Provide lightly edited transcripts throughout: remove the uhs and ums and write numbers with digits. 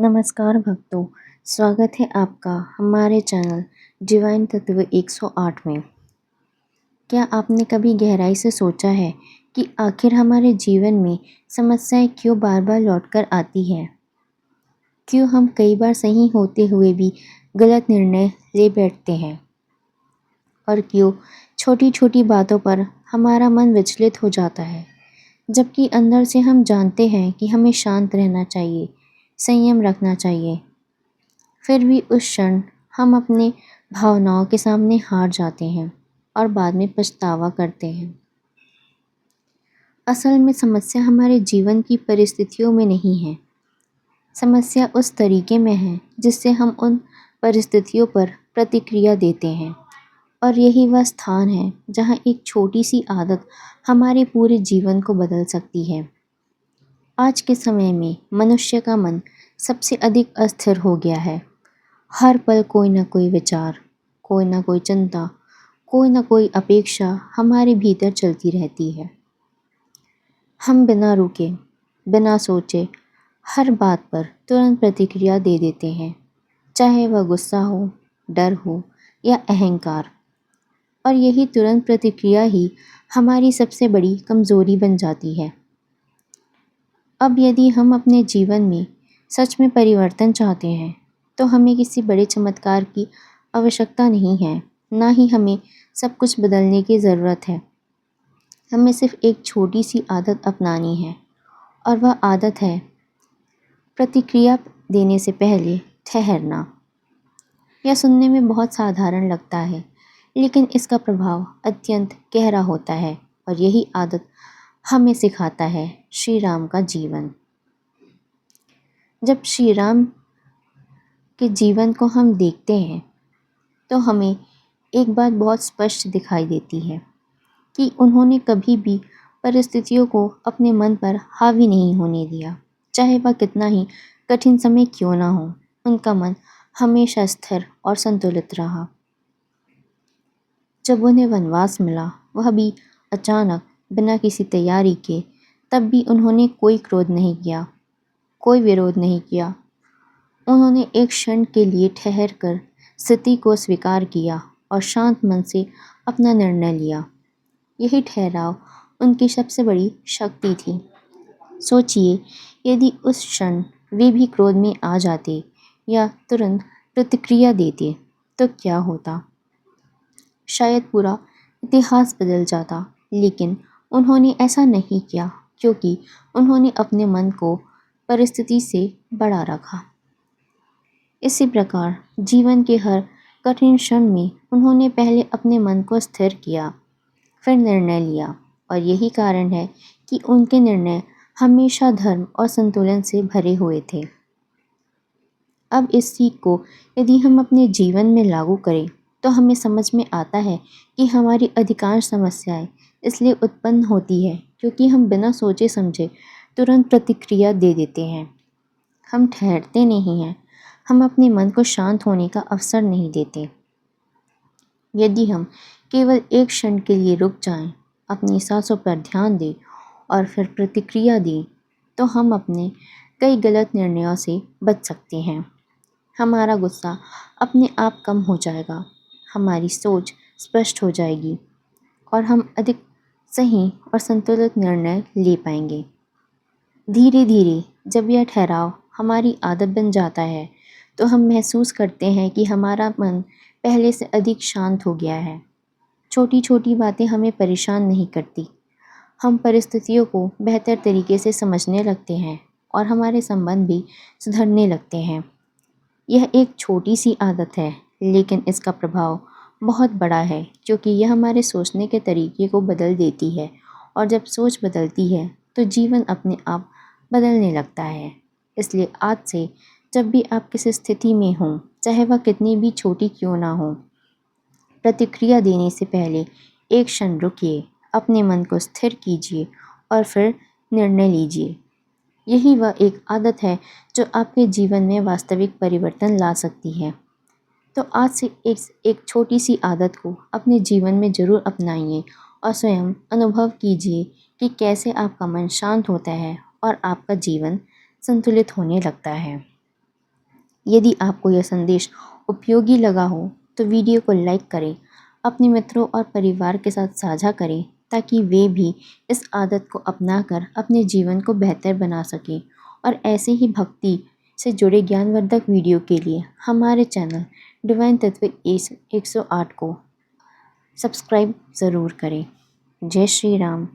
नमस्कार भक्तों, स्वागत है आपका हमारे चैनल डिवाइन तत्व 108 में। क्या आपने कभी गहराई से सोचा है कि आखिर हमारे जीवन में समस्याएं क्यों बार बार लौटकर आती हैं? क्यों हम कई बार सही होते हुए भी गलत निर्णय ले बैठते हैं? और क्यों छोटी छोटी बातों पर हमारा मन विचलित हो जाता है, जबकि अंदर से हम जानते हैं कि हमें शांत रहना चाहिए, संयम रखना चाहिए। फिर भी उस क्षण हम अपने भावनाओं के सामने हार जाते हैं और बाद में पछतावा करते हैं। असल में समस्या हमारे जीवन की परिस्थितियों में नहीं है। समस्या उस तरीके में है जिससे हम उन परिस्थितियों पर प्रतिक्रिया देते हैं। और यही वह स्थान है जहाँ एक छोटी सी आदत हमारे पूरे जीवन को बदल सकती है। आज के समय में मनुष्य का मन सबसे अधिक अस्थिर हो गया है। हर पल कोई ना कोई विचार, कोई ना कोई चिंता, कोई ना कोई अपेक्षा हमारे भीतर चलती रहती है। हम बिना रुके, बिना सोचे हर बात पर तुरंत प्रतिक्रिया दे देते हैं, चाहे वह गुस्सा हो, डर हो या अहंकार। और यही तुरंत प्रतिक्रिया ही हमारी सबसे बड़ी कमज़ोरी बन जाती है। अब यदि हम अपने जीवन में सच में परिवर्तन चाहते हैं, तो हमें किसी बड़े चमत्कार की आवश्यकता नहीं है, ना ही हमें सब कुछ बदलने की ज़रूरत है। हमें सिर्फ एक छोटी सी आदत अपनानी है, और वह आदत है प्रतिक्रिया देने से पहले ठहरना। यह सुनने में बहुत साधारण लगता है, लेकिन इसका प्रभाव अत्यंत गहरा होता है। और यही आदत हमें सिखाता है श्री राम का जीवन। जब श्री राम के जीवन को हम देखते हैं, तो हमें एक बात बहुत स्पष्ट दिखाई देती है कि उन्होंने कभी भी परिस्थितियों को अपने मन पर हावी नहीं होने दिया। चाहे वह कितना ही कठिन समय क्यों ना हो, उनका मन हमेशा स्थिर और संतुलित रहा। जब उन्हें वनवास मिला, वह भी अचानक, बिना किसी तैयारी के, तब भी उन्होंने कोई क्रोध नहीं किया, कोई विरोध नहीं किया। उन्होंने एक क्षण के लिए ठहर कर स्थिति को स्वीकार किया और शांत मन से अपना निर्णय लिया। यही ठहराव उनकी सबसे बड़ी शक्ति थी। सोचिए, यदि उस क्षण वे भी क्रोध में आ जाते या तुरंत प्रतिक्रिया देते, तो क्या होता? शायद पूरा इतिहास बदल जाता। लेकिन उन्होंने ऐसा नहीं किया, क्योंकि उन्होंने अपने मन को परिस्थिति से बड़ा रखा। इसी प्रकार जीवन के हर कठिन क्षण में उन्होंने पहले अपने मन को स्थिर किया, फिर निर्णय लिया। और यही कारण है कि उनके निर्णय हमेशा धर्म और संतुलन से भरे हुए थे। अब इस सीख को यदि हम अपने जीवन में लागू करें, तो हमें समझ में आता है कि हमारी अधिकांश समस्याएं इसलिए उत्पन्न होती है क्योंकि हम बिना सोचे समझे तुरंत प्रतिक्रिया दे देते हैं। हम ठहरते नहीं हैं, हम अपने मन को शांत होने का अवसर नहीं देते। यदि हम केवल एक क्षण के लिए रुक जाएं, अपनी सांसों पर ध्यान दें और फिर प्रतिक्रिया दें, तो हम अपने कई गलत निर्णयों से बच सकते हैं। हमारा गुस्सा अपने आप कम हो जाएगा, हमारी सोच स्पष्ट हो जाएगी और हम अधिक सही और संतुलित निर्णय ले पाएंगे। धीरे धीरे जब यह ठहराव हमारी आदत बन जाता है, तो हम महसूस करते हैं कि हमारा मन पहले से अधिक शांत हो गया है। छोटी छोटी बातें हमें परेशान नहीं करती। हम परिस्थितियों को बेहतर तरीके से समझने लगते हैं और हमारे संबंध भी सुधरने लगते हैं। यह एक छोटी सी आदत है, लेकिन इसका प्रभाव बहुत बड़ा है, क्योंकि यह हमारे सोचने के तरीके को बदल देती है। और जब सोच बदलती है, तो जीवन अपने आप बदलने लगता है। इसलिए आज से जब भी आप किसी स्थिति में हों, चाहे वह कितनी भी छोटी क्यों ना हो, प्रतिक्रिया देने से पहले एक क्षण रुकिए, अपने मन को स्थिर कीजिए और फिर निर्णय लीजिए। यही वह एक आदत है जो आपके जीवन में वास्तविक परिवर्तन ला सकती है। तो आज से एक छोटी सी आदत को अपने जीवन में ज़रूर अपनाइए और स्वयं अनुभव कीजिए कि कैसे आपका मन शांत होता है और आपका जीवन संतुलित होने लगता है। यदि आपको यह संदेश उपयोगी लगा हो तो वीडियो को लाइक करें, अपने मित्रों और परिवार के साथ साझा करें ताकि वे भी इस आदत को अपनाकर अपने जीवन को बेहतर बना सकें। और ऐसे ही भक्ति से जुड़े ज्ञानवर्धक वीडियो के लिए हमारे चैनल डिवाइन तत्व 108 को सब्सक्राइब ज़रूर करें। जय श्री राम,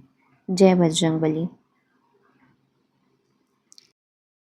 जय बजरंगबली।